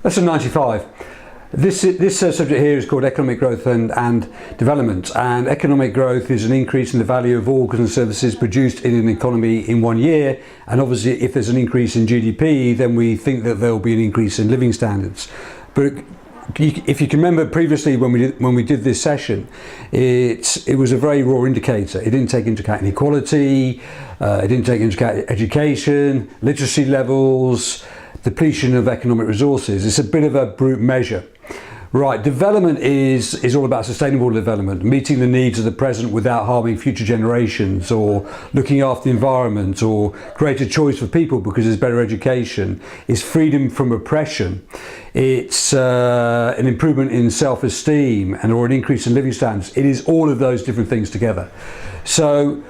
Lesson 95. This subject here is called economic growth and development. And economic growth is an increase in the value of all goods and services produced in an economy in 1 year. And obviously, if there's an increase in GDP, then we think that there will be an increase in living standards. But if you can remember previously when we did this session, it was a very raw indicator. It didn't take into account inequality, it didn't take into account education, literacy levels, depletion of economic resources. It's a bit of a brute measure. Right, development is all about sustainable development, meeting the needs of the present without harming future generations, or looking after the environment, or greater choice for people because there's better education. It's freedom from oppression. It's an improvement in self-esteem or an increase in living standards. It is all of those different things together. So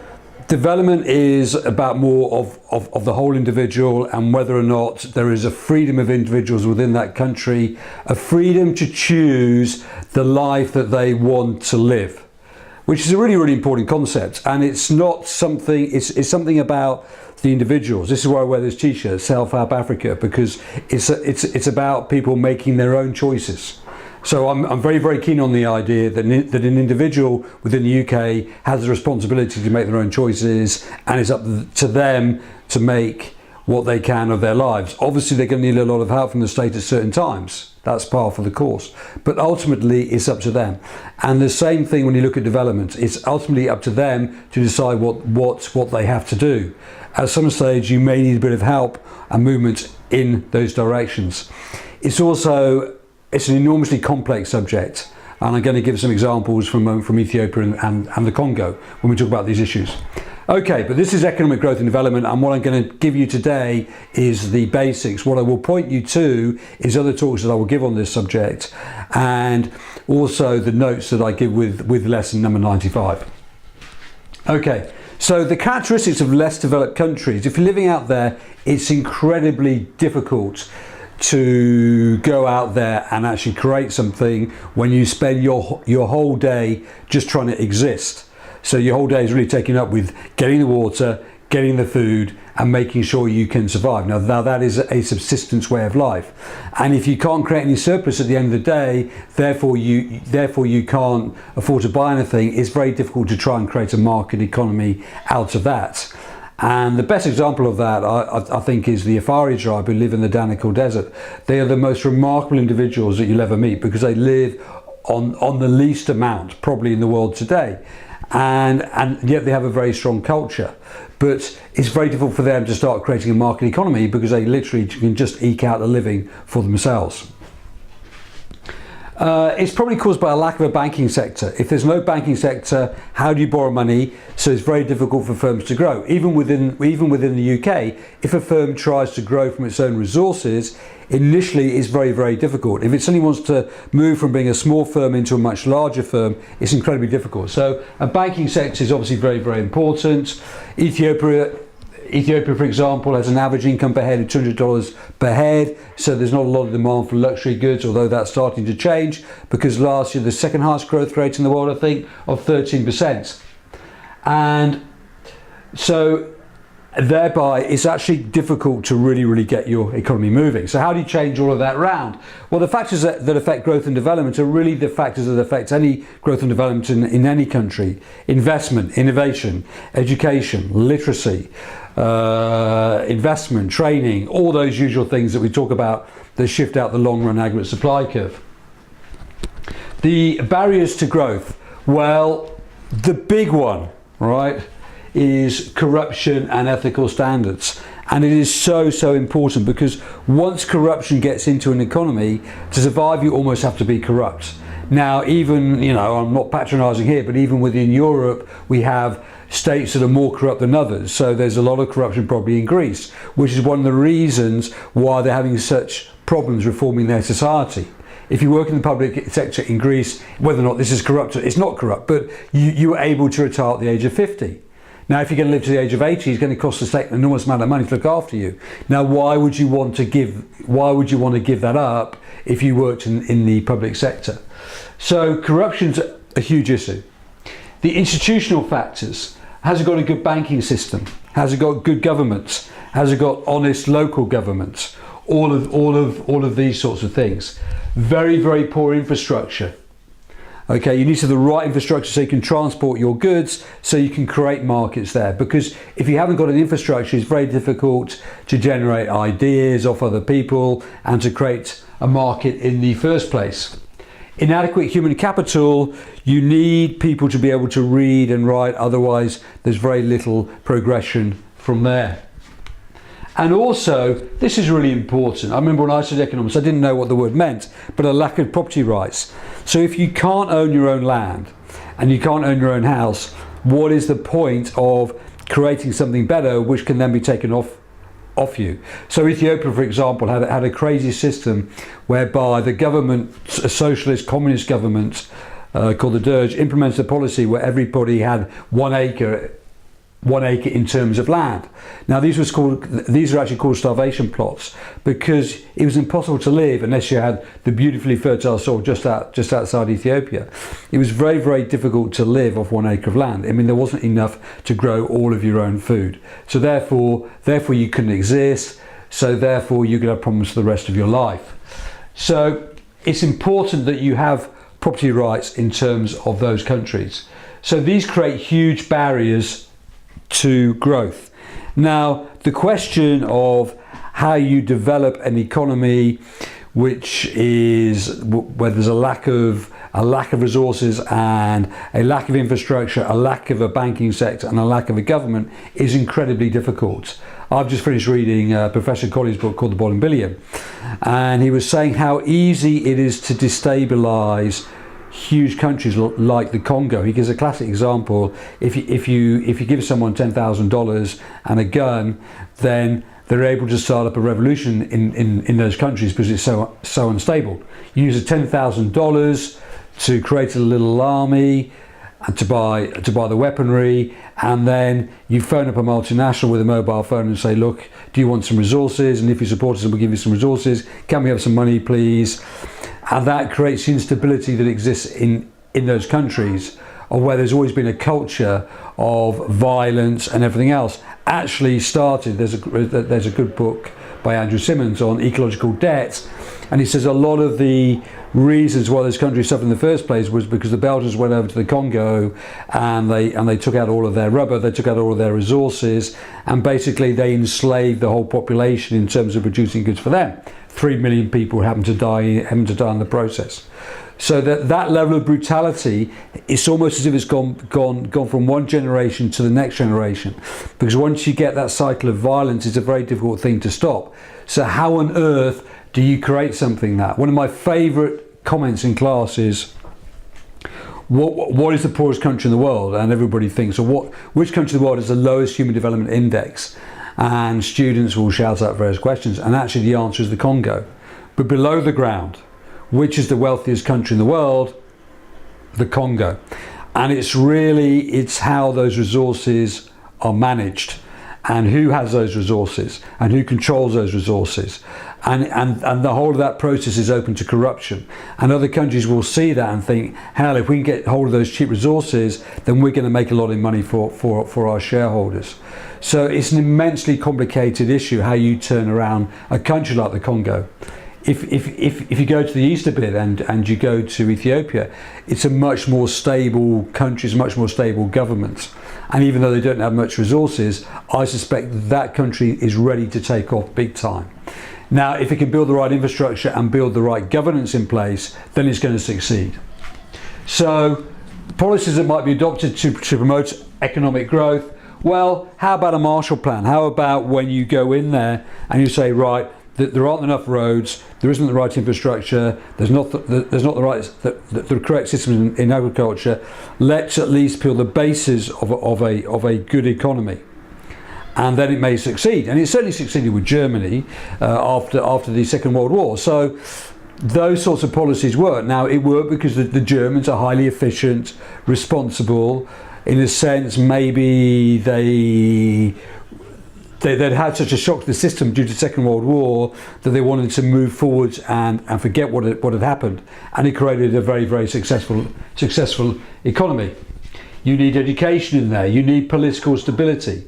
development is about more of the whole individual, and whether or not there is a freedom of individuals within that country, a freedom to choose the life that they want to live, which is a really, really important concept. And it's not something, it's something about the individuals. This is why I wear this t-shirt, Self-Help Africa, because it's about people making their own choices. So I'm very, very keen on the idea that an individual within the UK has the responsibility to make their own choices, and it's up to them to make what they can of their lives. Obviously, they're going to need a lot of help from the state at certain times. That's par for the course. But ultimately, it's up to them. And the same thing when you look at development. It's ultimately up to them to decide what they have to do. At some stage, you may need a bit of help and movement in those directions. It's an enormously complex subject, and I'm going to give some examples from Ethiopia and the Congo when we talk about these issues. Okay, but this is economic growth and development, and what I'm going to give you today is the basics. What I will point you to is other talks that I will give on this subject, and also the notes that I give with lesson number 95. Okay, so the characteristics of less developed countries. If you're living out there, it's incredibly difficult to go out there and actually create something when you spend your whole day just trying to exist. So your whole day is really taken up with getting the water, getting the food, and making sure you can survive. Now that is a subsistence way of life. And if you can't create any surplus at the end of the day, therefore you can't afford to buy anything, it's very difficult to try and create a market economy out of that. And the best example of that, I think, is the Afari tribe who live in the Danakil Desert. They are the most remarkable individuals that you'll ever meet, because they live on the least amount probably in the world today. And yet they have a very strong culture. But it's very difficult for them to start creating a market economy because they literally can just eke out a living for themselves. It's probably caused by a lack of a banking sector. If there's no banking sector, how do you borrow money? So it's very difficult for firms to grow. Even within the UK, if a firm tries to grow from its own resources, initially it's very, very difficult. If it suddenly wants to move from being a small firm into a much larger firm, it's incredibly difficult. So a banking sector is obviously very, very important. Ethiopia, for example, has an average income per head of $200 per head, so there's not a lot of demand for luxury goods, although that's starting to change, because last year the second highest growth rate in the world, I think, of 13%. And so thereby it's actually difficult to really get your economy moving. So how do you change all of that round? Well, the factors that affect growth and development are really the factors that affect any growth and development in any country. Investment, innovation, education, literacy, investment, training, all those usual things that we talk about that shift out the long run aggregate supply curve. The barriers to growth, well, the big one, right, is corruption and ethical standards. And it is so important, because once corruption gets into an economy, to survive you almost have to be corrupt. Now, even, I'm not patronizing here, but even within Europe we have states that are more corrupt than others. So there's a lot of corruption probably in Greece, which is one of the reasons why they're having such problems reforming their society. If you work in the public sector in Greece, whether or not this is corrupt, it's not corrupt, but you are able to retire at the age of 50. Now, if you're going to live to the age of 80, it's going to cost the state an enormous amount of money to look after you. Now, why would you want to give that up if you worked in the public sector? So corruption's a huge issue. The institutional factors. Has it got a good banking system? Has it got good government? Has it got honest local government? all of these sorts of things. Very, very poor infrastructure. Okay, you need to have the right infrastructure so you can transport your goods, so you can create markets there. Because if you haven't got an infrastructure, it's very difficult to generate ideas off other people and to create a market in the first place. Inadequate human capital, you need people to be able to read and write, otherwise there's very little progression from there. And also, this is really important. I remember when I studied economics, I didn't know what the word meant, but a lack of property rights. So if you can't own your own land and you can't own your own house, what is the point of creating something better which can then be taken off you? So Ethiopia, for example, had a crazy system whereby the government, a socialist communist government called the Dirge, implemented a policy where everybody had 1 acre in terms of land. Now these are actually called starvation plots, because it was impossible to live unless you had the beautifully fertile soil just outside Ethiopia. It was very, very difficult to live off 1 acre of land. I mean, there wasn't enough to grow all of your own food. So therefore you couldn't exist. So therefore you could have problems for the rest of your life. So it's important that you have property rights in terms of those countries. So these create huge barriers to growth. Now, the question of how you develop an economy which is where there's a lack of resources and a lack of infrastructure, a lack of a banking sector and a lack of a government is incredibly difficult. I've just finished reading Professor Collier's book called The Bottom Billion, and he was saying how easy it is to destabilize huge countries like the Congo. He gives a classic example. If you give someone $10,000 and a gun, then they're able to start up a revolution in those countries because it's so unstable. You use the $10,000 to create a little army and to buy the weaponry, and then you phone up a multinational with a mobile phone and say, look, do you want some resources? And if you support us, we'll give you some resources. Can we have some money, please? And that creates instability that exists in those countries, or where there's always been a culture of violence and everything else. Actually started, there's a good book by Andrew Simmons on ecological debt, and he says a lot of the reasons why those countries suffered in the first place was because the Belgians went over to the Congo and they took out all of their rubber, they took out all of their resources, and basically they enslaved the whole population in terms of producing goods for them. 3 million people having to die in the process. So that level of brutality, it's almost as if it's gone from one generation to the next generation, because once you get that cycle of violence, it's a very difficult thing to stop. So how on earth do you create something that? One of my favourite comments in class is, what is the poorest country in the world? And everybody thinks, which country in the world has the lowest human development index? And students will shout out various questions, and actually the answer is the Congo. But below the ground, which is the wealthiest country in the world? The Congo. And it's how those resources are managed, and who has those resources, and who controls those resources. And the whole of that process is open to corruption. And other countries will see that and think, hell, if we can get hold of those cheap resources, then we're going to make a lot of money for our shareholders. So it's an immensely complicated issue how you turn around a country like the Congo. If you go to the east a bit and you go to Ethiopia, it's a much more stable country, it's a much more stable government. And even though they don't have much resources, I suspect that country is ready to take off big time. Now, if it can build the right infrastructure and build the right governance in place, then it's going to succeed. So, policies that might be adopted to promote economic growth, well, how about a Marshall Plan? How about when you go in there and you say, right, there aren't enough roads, there isn't the right infrastructure, there's not the correct system in agriculture. Let's at least build the basis of a good economy, and then it may succeed. And it certainly succeeded with Germany after the Second World War. So those sorts of policies work. Now, it worked because the Germans are highly efficient, responsible. In a sense, maybe they'd had such a shock to the system due to the Second World War that they wanted to move forward and forget what had happened, and it created a very, very successful economy. You need education in there, you need political stability,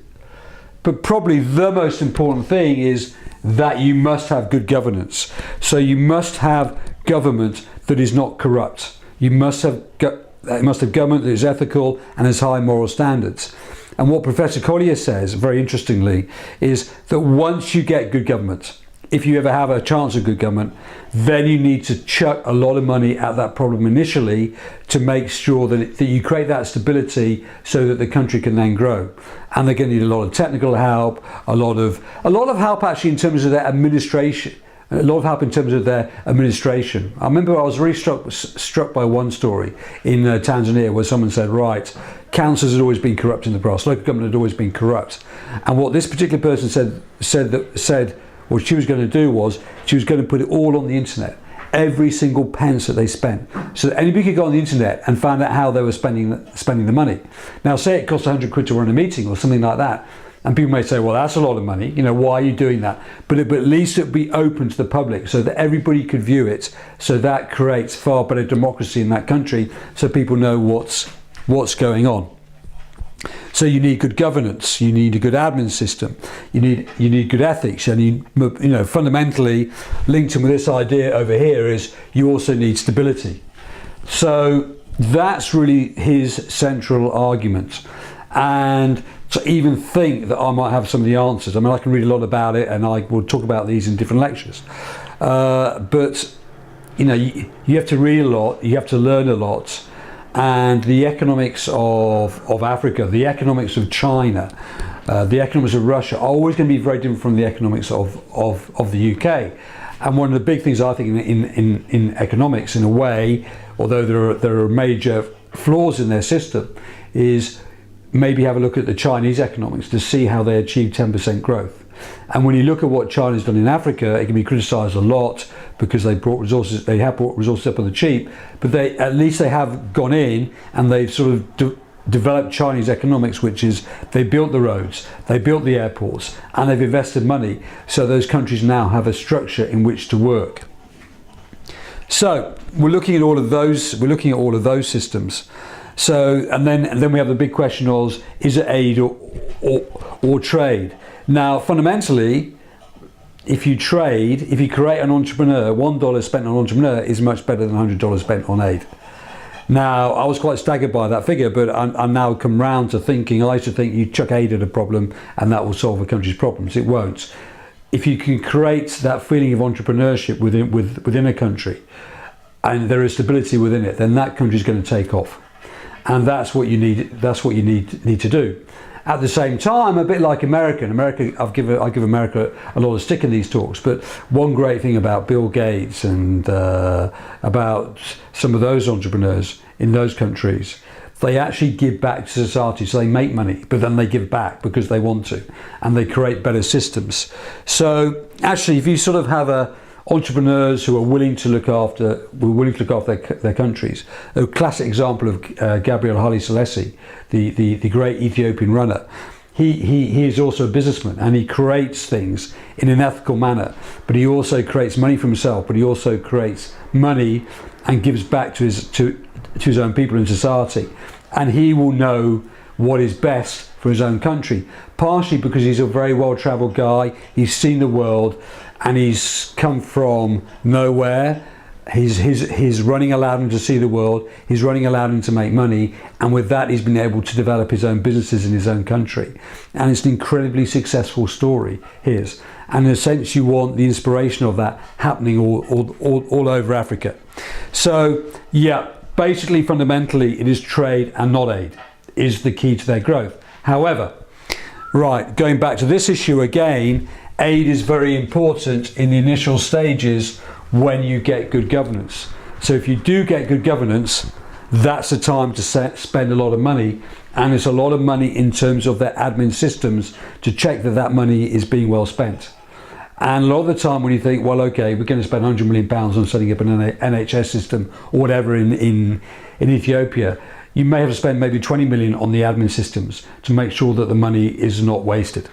but probably the most important thing is that you must have good governance. So you must have government that is not corrupt. You must have government that is ethical and has high moral standards. And what Professor Collier says, very interestingly, is that once you get good government, if you ever have a chance of good government, then you need to chuck a lot of money at that problem initially to make sure that you create that stability so that the country can then grow. And they're going to need a lot of technical help, a lot of help actually in terms of their administration. A lot of help in terms of their administration. I remember I was really struck by one story in Tanzania where someone said, right, councils had always been corrupt in the past, local government had always been corrupt. And what this particular person said what she was going to do was she was going to put it all on the internet, every single pence that they spent, so that anybody could go on the internet and find out how they were spending the money. Now, say it costs 100 quid to run a meeting or something like that. And people may say, well, that's a lot of money. You know, why are you doing that? But at least it would be open to the public so that everybody could view it. So that creates far better democracy in that country, so people know what's going on. So you need good governance. You need a good admin system. You need good ethics. And fundamentally linked in with this idea over here is you also need stability. So that's really his central argument. And to even think that I might have some of the answers. I mean, I can read a lot about it, and I will talk about these in different lectures. But you have to read a lot. You have to learn a lot, and the economics of Africa, the economics of China, the economics of Russia are always going to be very different from the economics of the UK. And one of the big things I think in economics, in a way, although there are major flaws in their system, is maybe have a look at the Chinese economics to see how they achieve 10% growth. And when you look at what China's done in Africa, it can be criticised a lot because they have brought resources up on the cheap, but at least they have gone in and they've sort of developed Chinese economics, which is they built the roads, they built the airports, and they've invested money, so those countries now have a structure in which to work. So we're looking at all of those systems. So and then we have the big question of, is it aid or trade? Now fundamentally, if you create an entrepreneur, $1 spent on an entrepreneur is much better than $100 spent on aid. Now I was quite staggered by that figure, but I'm now come round to thinking, I used to think you chuck aid at a problem and that will solve a country's problems. It won't. If you can create that feeling of entrepreneurship within a country, and there is stability within it, then that country is going to take off. And that's what you need. That's what you need to do. At the same time, a bit like America. I give America a lot of stick in these talks. But one great thing about Bill Gates and about some of those entrepreneurs in those countries, they actually give back to society. So they make money, but then they give back because they want to, and they create better systems. So actually, if you sort of have entrepreneurs who are willing to look after their countries. A classic example of Gabriel Haile Selassie, the great Ethiopian runner. He is also a businessman, and he creates things in an ethical manner, but he also creates money for himself, but he also creates money and gives back to his own people in society. And he will know what is best for his own country, partially because he's a very well-travelled guy, he's seen the world, and he's come from nowhere. His running allowed him to see the world, his running allowed him to make money, and with that he's been able to develop his own businesses in his own country. And it's an incredibly successful story, his. And in a sense you want the inspiration of that happening all over Africa. So yeah, basically fundamentally it is trade and not aid is the key to their growth. However, right, going back to this issue again, aid is very important in the initial stages when you get good governance. So if you do get good governance, that's the time to spend a lot of money, and it's a lot of money in terms of their admin systems to check that money is being well spent. And a lot of the time when you think, well, okay, we're going to spend £100 million on setting up an NHS system or whatever in Ethiopia, you may have to spend maybe 20 million on the admin systems to make sure that the money is not wasted.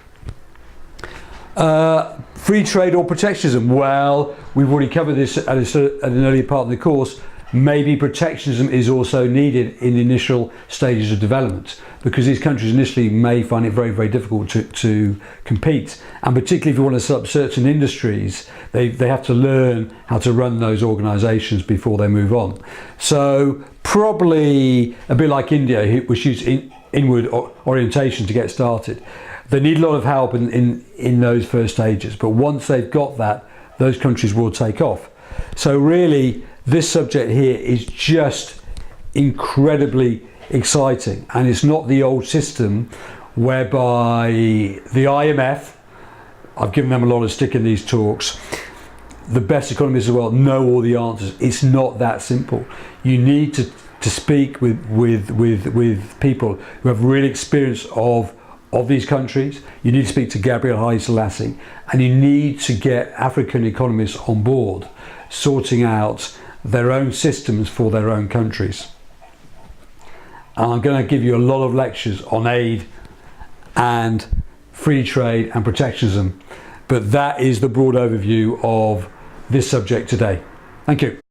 Free trade or protectionism? Well, we've already covered this at an earlier part of the course. maybe protectionism is also needed in the initial stages of development, because these countries initially may find it very, very difficult to compete. And particularly if you want to set up certain industries, they have to learn how to run those organisations before they move on. So probably a bit like India, which uses inward orientation to get started. They need a lot of help in those first stages, but once they've got that, those countries will take off. So really, this subject here is just incredibly exciting, and it's not the old system whereby the IMF, I've given them a lot of stick in these talks, the best economists in the world know all the answers. It's not that simple. You need to speak with people who have real experience of these countries. You need to speak to Gabriel, Haile, and you need to get African economists on board, sorting out their own systems for their own countries. And I'm going to give you a lot of lectures on aid and free trade and protectionism, but that is the broad overview of this subject today. Thank you.